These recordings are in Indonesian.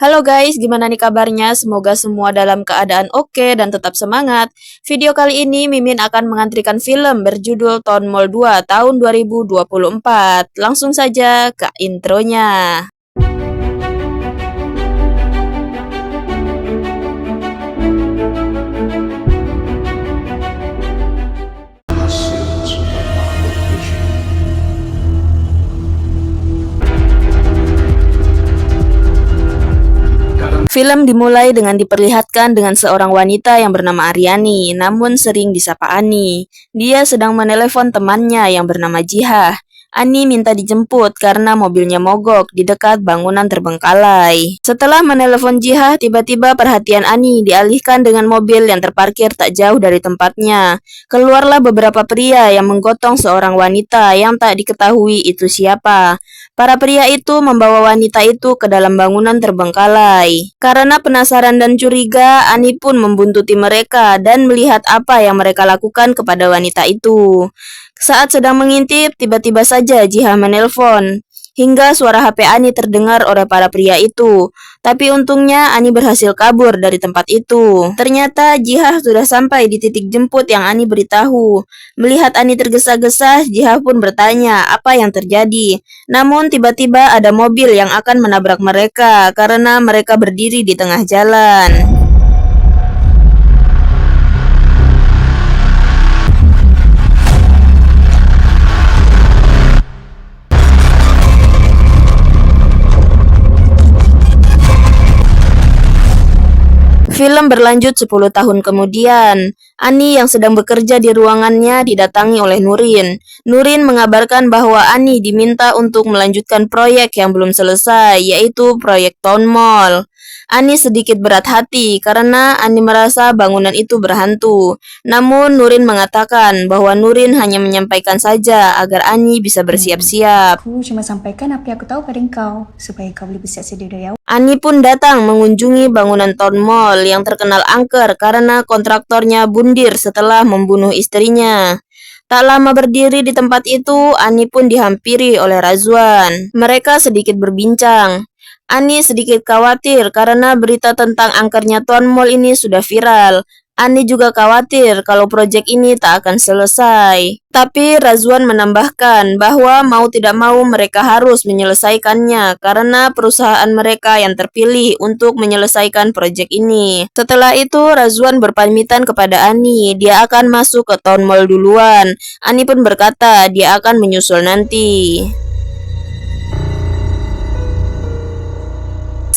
Halo guys, gimana nih kabarnya? Semoga semua dalam keadaan oke dan tetap semangat. Video kali ini Mimin akan mengantrikan film berjudul Town Mall 2 tahun 2024. Langsung saja ke intronya. Film dimulai dengan diperlihatkan dengan seorang wanita yang bernama Aryani, namun sering disapa Ani. Dia sedang menelepon temannya yang bernama Jihah. Ani minta dijemput karena mobilnya mogok di dekat bangunan terbengkalai. Setelah menelepon Jihah, tiba-tiba perhatian Ani dialihkan dengan mobil yang terparkir tak jauh dari tempatnya. Keluarlah beberapa pria yang menggotong seorang wanita yang tak diketahui itu siapa. Para pria itu membawa wanita itu ke dalam bangunan terbengkalai. Karena penasaran dan curiga, Ani pun membuntuti mereka dan melihat apa yang mereka lakukan kepada wanita itu. Saat sedang mengintip, tiba-tiba saja Jihah menelpon. Hingga suara HP Ani terdengar oleh para pria itu. Tapi untungnya Ani berhasil kabur dari tempat itu. Ternyata Jihah sudah sampai di titik jemput yang Ani beritahu. Melihat Ani tergesa-gesa, Jihah pun bertanya apa yang terjadi. Namun tiba-tiba ada mobil yang akan menabrak mereka karena mereka berdiri di tengah jalan. Film berlanjut 10 tahun kemudian. Ani yang sedang bekerja di ruangannya didatangi oleh Nurin. Nurin mengabarkan bahwa Ani diminta untuk melanjutkan proyek yang belum selesai, yaitu proyek Town Mall. Ani sedikit berat hati karena Ani merasa bangunan itu berhantu. Namun Nurin mengatakan bahwa Nurin hanya menyampaikan saja agar Ani bisa bersiap-siap. Aku cuma sampaikan apa yang aku tahu pada engkau, supaya kau boleh bersiap sedia dari awal. Ani pun datang mengunjungi bangunan Town Mall yang terkenal angker karena kontraktornya bundir setelah membunuh istrinya. Tak lama berdiri di tempat itu, Ani pun dihampiri oleh Razwan. Mereka sedikit berbincang. Ani sedikit khawatir karena berita tentang angkernya Town Mall ini sudah viral. Ani juga khawatir kalau proyek ini tak akan selesai. Tapi Razwan menambahkan bahwa mau tidak mau mereka harus menyelesaikannya karena perusahaan mereka yang terpilih untuk menyelesaikan proyek ini. Setelah itu Razwan berpamitan kepada Ani, dia akan masuk ke Town Mall duluan. Ani pun berkata dia akan menyusul nanti.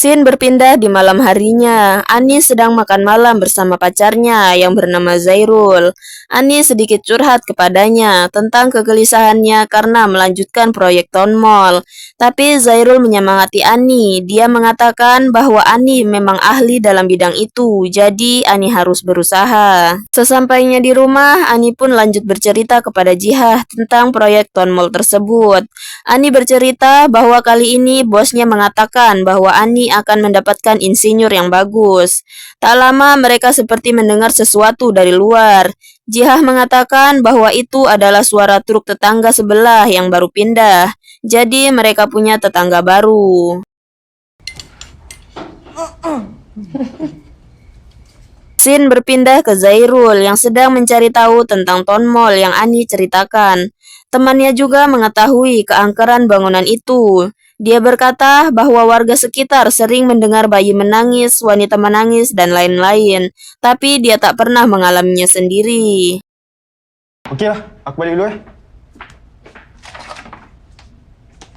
Scene berpindah di malam harinya. Ani sedang makan malam bersama pacarnya yang bernama Zairul. Ani sedikit curhat kepadanya tentang kegelisahannya karena melanjutkan proyek Town Mall. Tapi Zairul menyemangati Ani. Dia mengatakan bahwa Ani memang ahli dalam bidang itu, jadi Ani harus berusaha. Sesampainya di rumah, Ani pun lanjut bercerita kepada Jihah tentang proyek Town Mall tersebut. Ani bercerita bahwa kali ini bosnya mengatakan bahwa Ani akan mendapatkan insinyur yang bagus. Tak lama mereka seperti mendengar sesuatu dari luar. Jihah mengatakan bahwa itu adalah suara truk tetangga sebelah yang baru pindah. Jadi mereka punya tetangga baru. Scene berpindah ke Zairul yang sedang mencari tahu tentang Town Mall yang Ani ceritakan. Temannya juga mengetahui keangkeran bangunan itu. Dia berkata bahwa warga sekitar sering mendengar bayi menangis, wanita menangis, dan lain-lain. Tapi dia tak pernah mengalaminya sendiri. Okey lah, aku balik dulu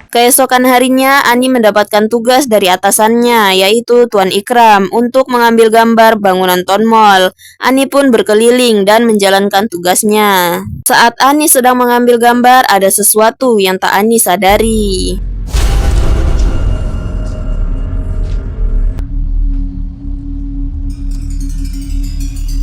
Keesokan harinya, Ani mendapatkan tugas dari atasannya, yaitu Tuan Ikram, untuk mengambil gambar bangunan Town Mall. Ani pun berkeliling dan menjalankan tugasnya. Saat Ani sedang mengambil gambar, ada sesuatu yang tak Ani sadari.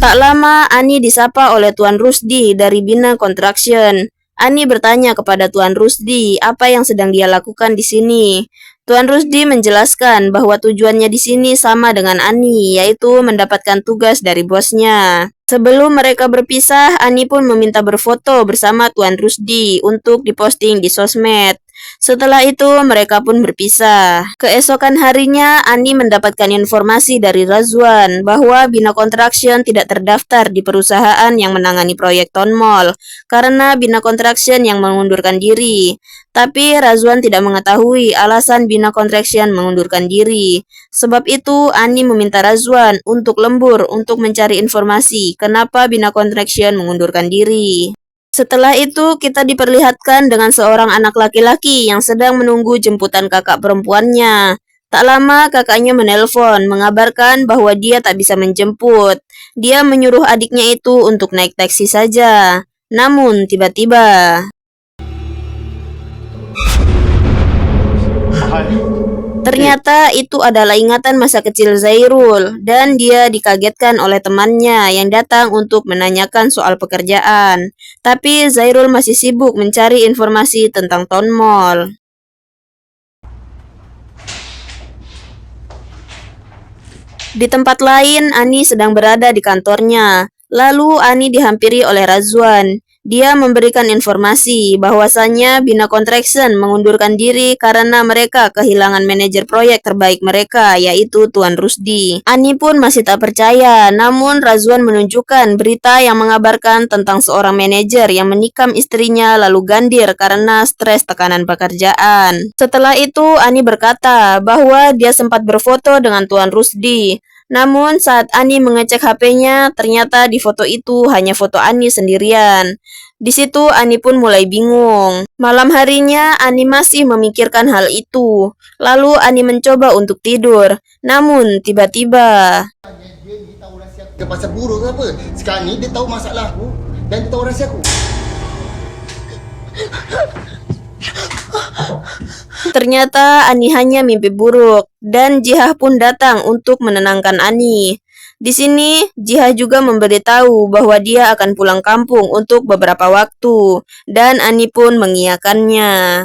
Tak lama, Ani disapa oleh Tuan Rusdi dari Bina Construction. Ani bertanya kepada Tuan Rusdi apa yang sedang dia lakukan di sini. Tuan Rusdi menjelaskan bahwa tujuannya di sini sama dengan Ani, yaitu mendapatkan tugas dari bosnya. Sebelum mereka berpisah, Ani pun meminta berfoto bersama Tuan Rusdi untuk diposting di sosmed. Setelah itu, mereka pun berpisah. Keesokan harinya, Ani mendapatkan informasi dari Razwan bahwa Bina Construction tidak terdaftar di perusahaan yang menangani proyek Town Mall karena Bina Construction yang mengundurkan diri. Tapi Razwan tidak mengetahui alasan Bina Construction mengundurkan diri. Sebab itu, Ani meminta Razwan untuk lembur untuk mencari informasi kenapa Bina Construction mengundurkan diri. Setelah itu, kita diperlihatkan dengan seorang anak laki-laki yang sedang menunggu jemputan kakak perempuannya. Tak lama, kakaknya menelpon, mengabarkan bahwa dia tak bisa menjemput. Dia menyuruh adiknya itu untuk naik taksi saja. Namun, tiba-tiba... Mahal. Ternyata itu adalah ingatan masa kecil Zairul dan dia dikagetkan oleh temannya yang datang untuk menanyakan soal pekerjaan. Tapi Zairul masih sibuk mencari informasi tentang Town Mall. Di tempat lain, Ani sedang berada di kantornya. Lalu Ani dihampiri oleh Razwan. Dia memberikan informasi bahwasannya Bina Construction mengundurkan diri karena mereka kehilangan manajer proyek terbaik mereka, yaitu Tuan Rusdi. Ani pun masih tak percaya, namun Razwan menunjukkan berita yang mengabarkan tentang seorang manajer yang menikam istrinya lalu gandir karena stres tekanan pekerjaan. Setelah itu, Ani berkata bahwa dia sempat berfoto dengan Tuan Rusdi. Namun saat Ani mengecek HP-nya, ternyata di foto itu hanya foto Ani sendirian. Di situ Ani pun mulai bingung. Malam harinya Ani masih memikirkan hal itu. Lalu Ani mencoba untuk tidur. Namun tiba-tiba... Dia tahu rahsia aku. Dia pasal buruk ke apa? Sekarang ni dia tahu masalah aku dan dia tahu rahsia aku. Ternyata Ani hanya mimpi buruk dan Jihah pun datang untuk menenangkan Ani. Di sini, Jihah juga memberitahu bahwa dia akan pulang kampung untuk beberapa waktu dan Ani pun mengiyakannya.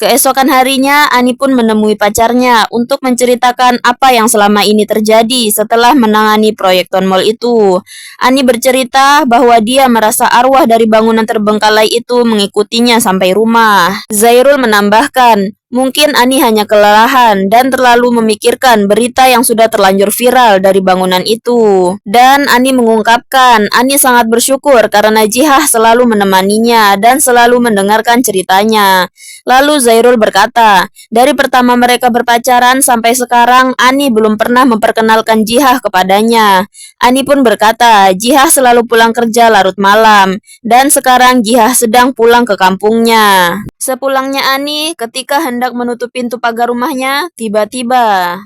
Keesokan harinya, Ani pun menemui pacarnya untuk menceritakan apa yang selama ini terjadi setelah menangani proyek Town Mall itu. Ani bercerita bahwa dia merasa arwah dari bangunan terbengkalai itu mengikutinya sampai rumah. Zairul menambahkan, mungkin Ani hanya kelelahan dan terlalu memikirkan berita yang sudah terlanjur viral dari bangunan itu. Dan Ani mengungkapkan, Ani sangat bersyukur karena Jihah selalu menemaninya dan selalu mendengarkan ceritanya. Lalu Zairul berkata, dari pertama mereka berpacaran sampai sekarang, Ani belum pernah memperkenalkan Jihah kepadanya. Ani pun berkata, Jihah selalu pulang kerja larut malam, dan sekarang Jihah sedang pulang ke kampungnya. Sepulangnya Ani, ketika hendak menutup pintu pagar rumahnya, tiba-tiba...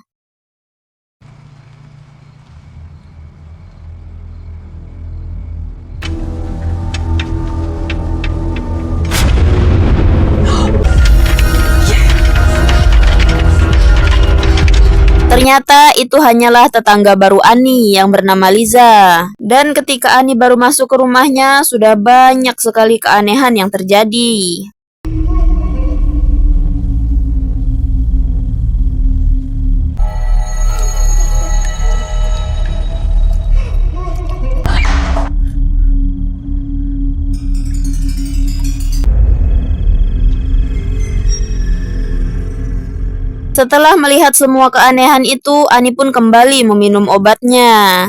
Ternyata itu hanyalah tetangga baru Ani yang bernama Liza. Dan ketika Ani baru masuk ke rumahnya, sudah banyak sekali keanehan yang terjadi. Setelah melihat semua keanehan itu, Ani pun kembali meminum obatnya.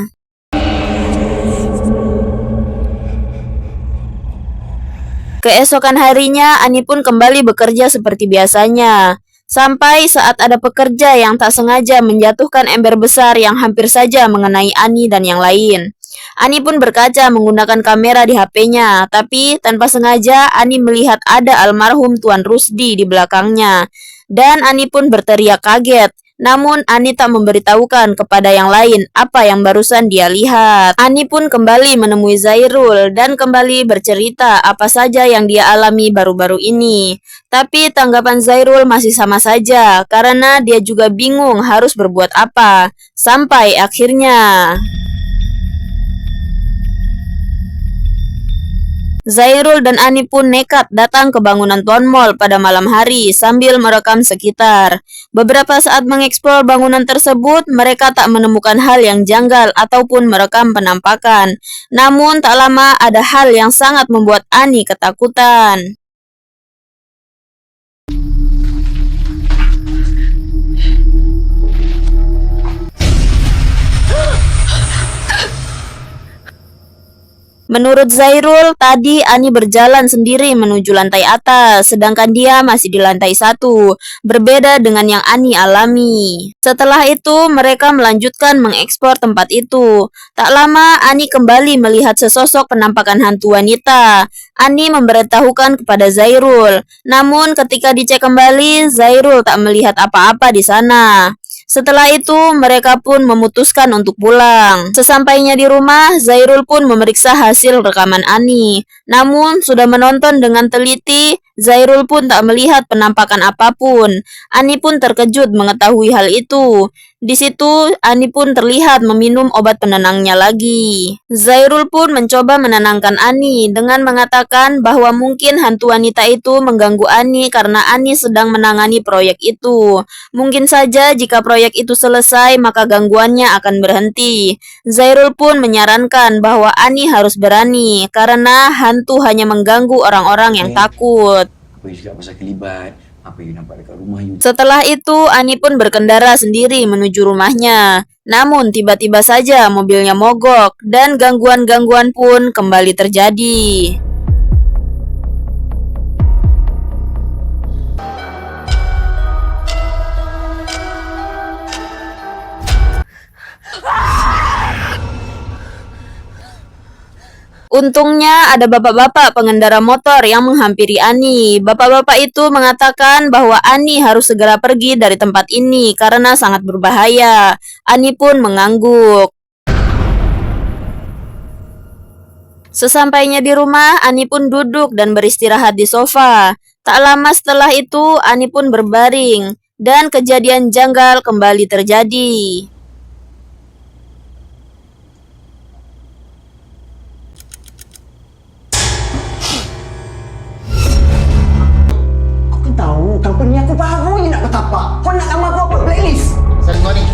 Keesokan harinya, Ani pun kembali bekerja seperti biasanya. Sampai saat ada pekerja yang tak sengaja menjatuhkan ember besar yang hampir saja mengenai Ani dan yang lain. Ani pun berkaca menggunakan kamera di HP-nya, tapi tanpa sengaja Ani melihat ada almarhum Tuan Rusdi di belakangnya. Dan Ani pun berteriak kaget. Namun Ani tak memberitahukan kepada yang lain apa yang barusan dia lihat. Ani pun kembali menemui Zairul dan kembali bercerita apa saja yang dia alami baru-baru ini. Tapi tanggapan Zairul masih sama saja karena dia juga bingung harus berbuat apa. Sampai akhirnya... Zairul dan Ani pun nekat datang ke bangunan Town Mall pada malam hari sambil merekam sekitar. Beberapa saat mengeksplor bangunan tersebut, mereka tak menemukan hal yang janggal ataupun merekam penampakan. Namun tak lama ada hal yang sangat membuat Ani ketakutan. Menurut Zairul, tadi Ani berjalan sendiri menuju lantai atas, sedangkan dia masih di lantai 1, berbeda dengan yang Ani alami. Setelah itu, mereka melanjutkan mengekspor tempat itu. Tak lama, Ani kembali melihat sesosok penampakan hantu wanita. Ani memberitahukan kepada Zairul, namun ketika dicek kembali, Zairul tak melihat apa-apa di sana. Setelah itu, mereka pun memutuskan untuk pulang. Sesampainya di rumah, Zairul pun memeriksa hasil rekaman Ani. Namun, sudah menonton dengan teliti, Zairul pun tak melihat penampakan apapun. Ani pun terkejut mengetahui hal itu. Di situ, Ani pun terlihat meminum obat penenangnya lagi. Zairul pun mencoba menenangkan Ani dengan mengatakan bahwa mungkin hantu wanita itu mengganggu Ani karena Ani sedang menangani proyek itu. Mungkin saja jika proyek itu selesai, maka gangguannya akan berhenti. Zairul pun menyarankan bahwa Ani harus berani karena hantu hanya mengganggu orang-orang yang takut. Apa you cakap pasal kelibat? Apa you nampak dekat rumah you? Setelah itu, Ani pun berkendara sendiri menuju rumahnya. Namun, tiba-tiba saja mobilnya mogok dan gangguan-gangguan pun kembali terjadi. Untungnya ada bapak-bapak pengendara motor yang menghampiri Ani. Bapak-bapak itu mengatakan bahwa Ani harus segera pergi dari tempat ini karena sangat berbahaya. Ani pun mengangguk. Sesampainya di rumah, Ani pun duduk dan beristirahat di sofa. Tak lama setelah itu, Ani pun berbaring dan kejadian janggal kembali terjadi. Aku tahu company aku baru je nak bertapak. Kau nak nama aku apa blacklist? Saling kau ni.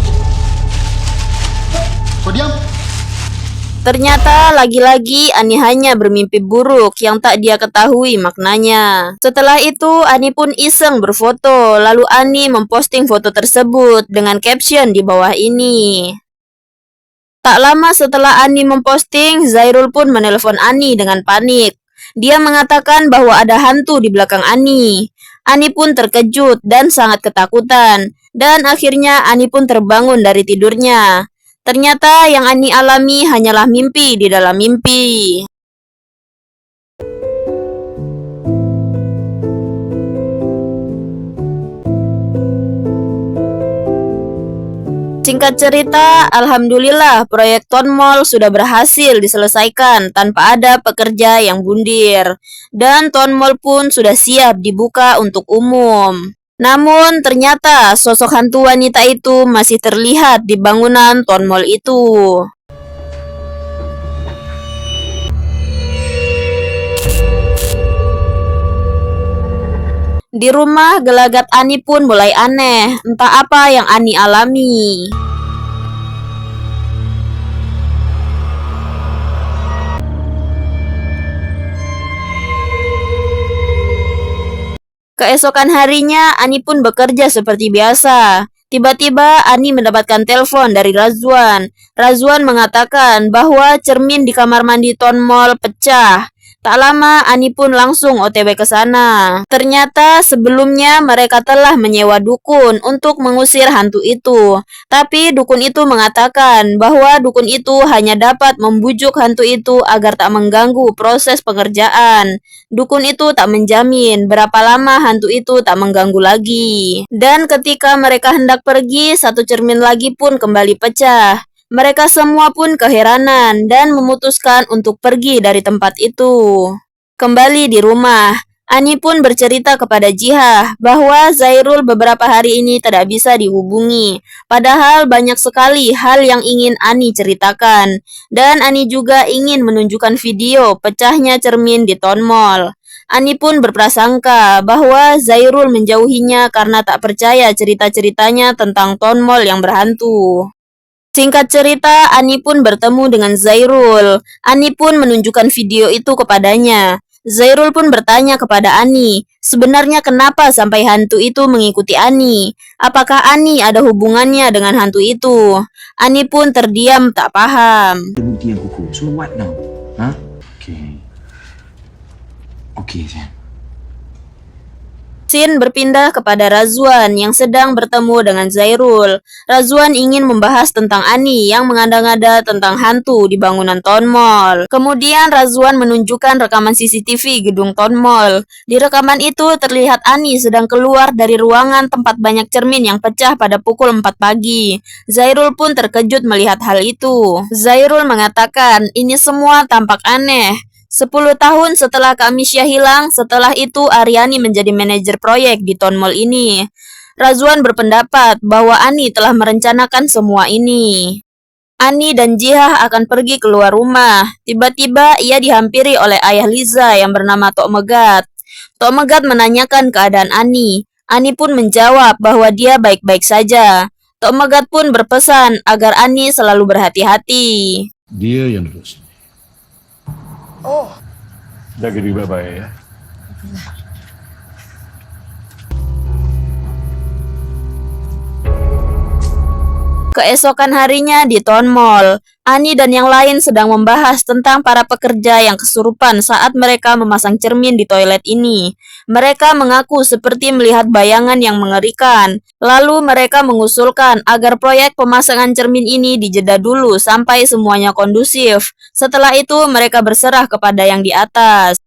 Kau diam. Ternyata lagi-lagi Ani hanya bermimpi buruk yang tak dia ketahui maknanya. Setelah itu Ani pun iseng berfoto, lalu Ani memposting foto tersebut dengan caption di bawah ini. Tak lama setelah Ani memposting, Zairul pun menelpon Ani dengan panik. Dia mengatakan bahwa ada hantu di belakang Ani. Ani pun terkejut dan sangat ketakutan, dan akhirnya Ani pun terbangun dari tidurnya. Ternyata yang Ani alami hanyalah mimpi di dalam mimpi. Singkat cerita, alhamdulillah proyek Town Mall sudah berhasil diselesaikan tanpa ada pekerja yang bundir. Dan Town Mall pun sudah siap dibuka untuk umum. Namun ternyata sosok hantu wanita itu masih terlihat di bangunan Town Mall itu. Di rumah, gelagat Ani pun mulai aneh. Entah apa yang Ani alami. Keesokan harinya, Ani pun bekerja seperti biasa. Tiba-tiba, Ani mendapatkan telepon dari Razwan. Razwan mengatakan bahwa cermin di kamar mandi Town Mall pecah. Tak lama, Ani pun langsung OTW ke sana. Ternyata sebelumnya mereka telah menyewa dukun untuk mengusir hantu itu. Tapi dukun itu mengatakan bahwa dukun itu hanya dapat membujuk hantu itu agar tak mengganggu proses pengerjaan. Dukun itu tak menjamin berapa lama hantu itu tak mengganggu lagi. Dan ketika mereka hendak pergi, satu cermin lagi pun kembali pecah. Mereka semua pun keheranan dan memutuskan untuk pergi dari tempat itu. Kembali di rumah, Ani pun bercerita kepada Jihah bahwa Zairul beberapa hari ini tidak bisa dihubungi. Padahal banyak sekali hal yang ingin Ani ceritakan. Dan Ani juga ingin menunjukkan video pecahnya cermin di Town Mall. Ani pun berprasangka bahwa Zairul menjauhinya karena tak percaya cerita-ceritanya tentang Town Mall yang berhantu. Singkat cerita, Ani pun bertemu dengan Zairul. Ani pun menunjukkan video itu kepadanya. Zairul pun bertanya kepada Ani, sebenarnya kenapa sampai hantu itu mengikuti Ani? Apakah Ani ada hubungannya dengan hantu itu? Ani pun terdiam tak paham. Ada bukti yang kukuh. So what now? Ha? Okey, sayang. Scene berpindah kepada Razwan yang sedang bertemu dengan Zairul. Razwan ingin membahas tentang Ani yang mengada-ngada tentang hantu di bangunan Town Mall. Kemudian Razwan menunjukkan rekaman CCTV gedung Town Mall. Di rekaman itu terlihat Ani sedang keluar dari ruangan tempat banyak cermin yang pecah pada pukul 4 pagi. Zairul pun terkejut melihat hal itu. Zairul mengatakan ini semua tampak aneh. 10 tahun setelah Kak Misha hilang, setelah itu Aryani menjadi manajer proyek di Town Mall ini. Razwan berpendapat bahwa Ani telah merencanakan semua ini. Ani dan Jihah akan pergi keluar rumah. Tiba-tiba ia dihampiri oleh ayah Liza yang bernama Tok Megat. Tok Megat menanyakan keadaan Ani. Ani pun menjawab bahwa dia baik-baik saja. Tok Megat pun berpesan agar Ani selalu berhati-hati. Dia yang lulus. Jaga diri baik-baik ya. Keesokan harinya di Town Mall, Ani dan yang lain sedang membahas tentang para pekerja yang kesurupan saat mereka memasang cermin di toilet ini. Mereka mengaku seperti melihat bayangan yang mengerikan. Lalu mereka mengusulkan agar proyek pemasangan cermin ini dijeda dulu sampai semuanya kondusif. Setelah itu mereka berserah kepada yang di atas.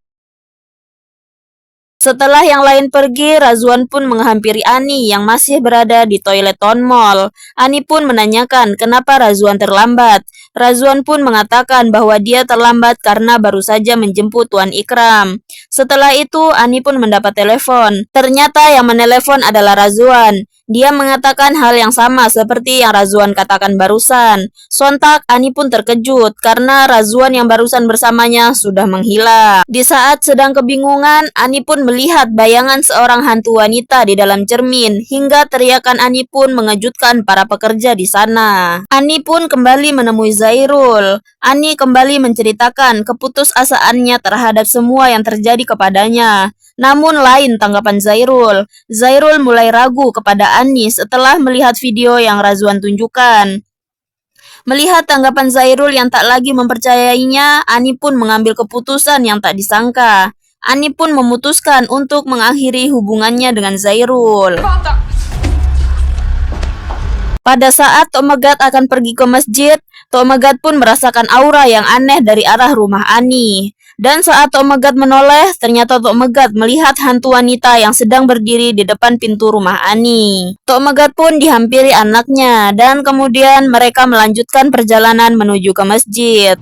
Setelah yang lain pergi, Razwan pun menghampiri Ani yang masih berada di toilet Town Mall. Ani pun menanyakan kenapa Razwan terlambat. Razwan pun mengatakan bahwa dia terlambat karena baru saja menjemput Tuan Ikram. Setelah itu, Ani pun mendapat telepon. Ternyata yang menelepon adalah Razwan. Dia mengatakan hal yang sama seperti yang Razwan katakan barusan. Sontak, Ani pun terkejut karena Razwan yang barusan bersamanya sudah menghilang. Di saat sedang kebingungan, Ani pun melihat bayangan seorang hantu wanita di dalam cermin, hingga teriakan Ani pun mengejutkan para pekerja di sana. Ani pun kembali menemui Zairul. Ani kembali menceritakan keputusasaannya terhadap semua yang terjadi kepadanya. Namun lain tanggapan Zairul. Zairul mulai ragu kepada Ani setelah melihat video yang Razwan tunjukkan. Melihat tanggapan Zairul yang tak lagi mempercayainya, Ani pun mengambil keputusan yang tak disangka. Ani pun memutuskan untuk mengakhiri hubungannya dengan Zairul. Pada saat Tok Megat akan pergi ke masjid, Tok Megat pun merasakan aura yang aneh dari arah rumah Ani. Dan saat Tok Megat menoleh, ternyata Tok Megat melihat hantu wanita yang sedang berdiri di depan pintu rumah Ani. Tok Megat pun dihampiri anaknya, dan kemudian mereka melanjutkan perjalanan menuju ke masjid.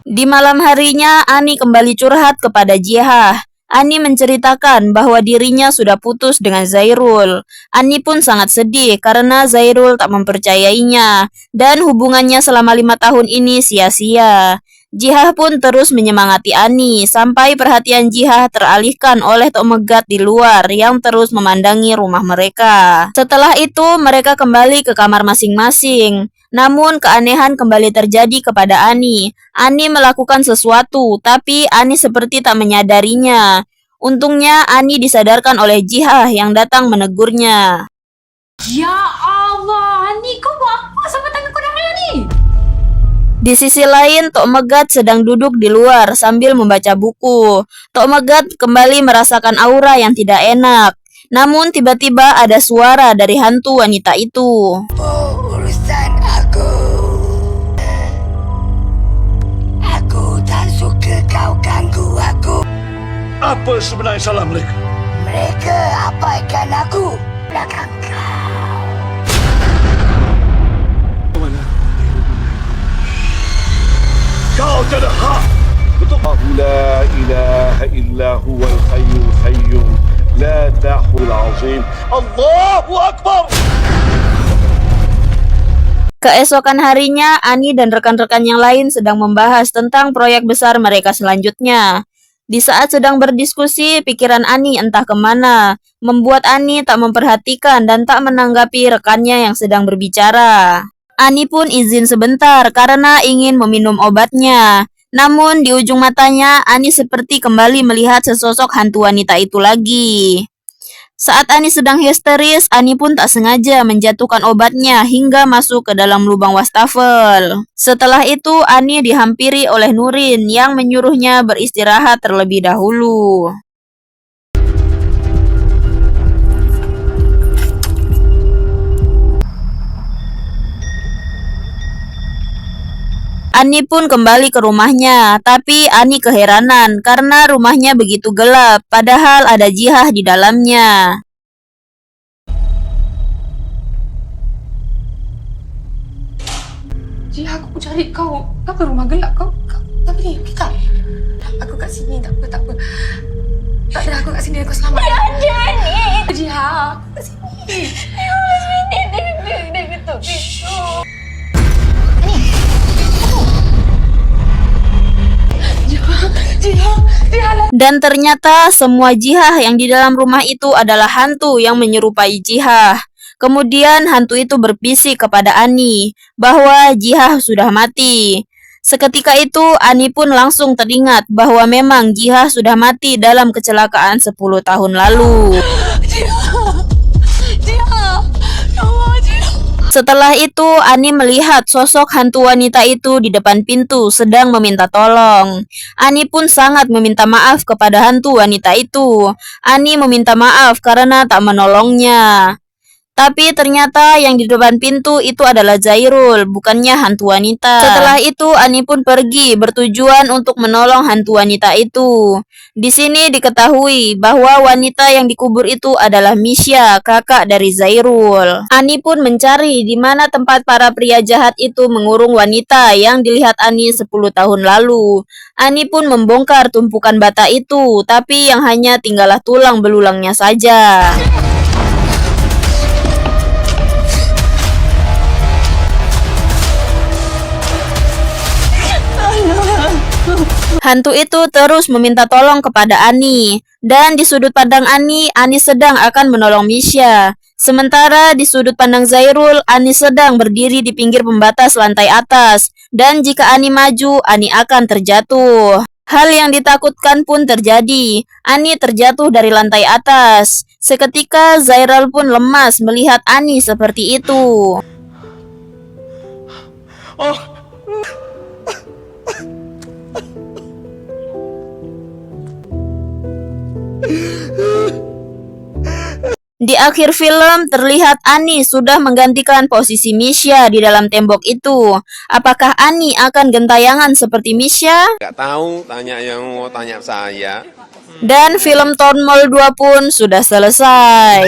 Di malam harinya, Ani kembali curhat kepada Jihah. Ani menceritakan bahwa dirinya sudah putus dengan Zairul. Ani pun sangat sedih karena Zairul tak mempercayainya dan hubungannya selama 5 tahun ini sia-sia. Jihah pun terus menyemangati Ani sampai perhatian Jihah teralihkan oleh Tok Megat di luar yang terus memandangi rumah mereka. Setelah itu mereka kembali ke kamar masing-masing. Namun keanehan kembali terjadi kepada Ani. Ani melakukan sesuatu, tapi Ani seperti tak menyadarinya. Untungnya Ani disadarkan oleh Jihah yang datang menegurnya. Ya Allah, Ani, kau buat apa sampai tangan kau dah merah ni? Di sisi lain, Tok Megat sedang duduk di luar sambil membaca buku. Tok Megat kembali merasakan aura yang tidak enak. Namun tiba-tiba ada suara dari hantu wanita itu. Urusan aku. Aku tak suka kau ganggu aku. Apa sebenarnya salah mereka? Mereka abaikan aku. Belakang kau. Kau tak ada hak. Betul. La ilaha illa huwal hayyul qayyum. La ta'khul azim. Allahu Akbar. Keesokan harinya, Ani dan rekan-rekan yang lain sedang membahas tentang proyek besar mereka selanjutnya. Di saat sedang berdiskusi, pikiran Ani entah kemana, membuat Ani tak memperhatikan dan tak menanggapi rekannya yang sedang berbicara. Ani pun izin sebentar karena ingin meminum obatnya. Namun di ujung matanya, Ani seperti kembali melihat sesosok hantu wanita itu lagi. Saat Ani sedang histeris, Ani pun tak sengaja menjatuhkan obatnya hingga masuk ke dalam lubang wastafel. Setelah itu, Ani dihampiri oleh Nurin yang menyuruhnya beristirahat terlebih dahulu. Ani pun kembali ke rumahnya, tapi Ani keheranan karena rumahnya begitu gelap, padahal ada Jihah di dalamnya. Jihah, aku cari kau. Kenapa rumah gelap? Kau ni, okey tak? Aku kat sini, tak apa. Tak ada, aku kat sini, aku selamat. Ya, ada ni. Jihah, aku kat sini. Ya, dia ketuk pintu. Dan ternyata semua Jihah yang di dalam rumah itu adalah hantu yang menyerupai Jihah. Kemudian hantu itu berbisik kepada Ani bahwa Jihah sudah mati. Seketika itu Ani pun langsung teringat bahwa memang Jihah sudah mati dalam kecelakaan 10 tahun lalu. Setelah itu, Ani melihat sosok hantu wanita itu di depan pintu sedang meminta tolong. Ani pun sangat meminta maaf kepada hantu wanita itu. Ani meminta maaf karena tak menolongnya. Tapi ternyata yang di depan pintu itu adalah Zairul, bukannya hantu wanita. Setelah itu, Ani pun pergi bertujuan untuk menolong hantu wanita itu. Di sini diketahui bahwa wanita yang dikubur itu adalah Misha, kakak dari Zairul. Ani pun mencari di mana tempat para pria jahat itu mengurung wanita yang dilihat Ani 10 tahun lalu. Ani pun membongkar tumpukan bata itu, tapi yang hanya tinggallah tulang belulangnya saja. Hantu itu terus meminta tolong kepada Ani, dan di sudut pandang Ani sedang akan menolong Misha. Sementara di sudut pandang Zairul, Ani sedang berdiri di pinggir pembatas lantai atas, dan jika Ani maju, Ani akan terjatuh. Hal yang ditakutkan pun terjadi. Ani terjatuh dari lantai atas. Seketika Zairul pun lemas melihat Ani seperti itu. Di akhir film terlihat Ani sudah menggantikan posisi Misha di dalam tembok itu. Apakah Ani akan gentayangan seperti Misha? Nggak tahu, tanya yang mau tanya saya. Dan film Tornmol 2 pun sudah selesai.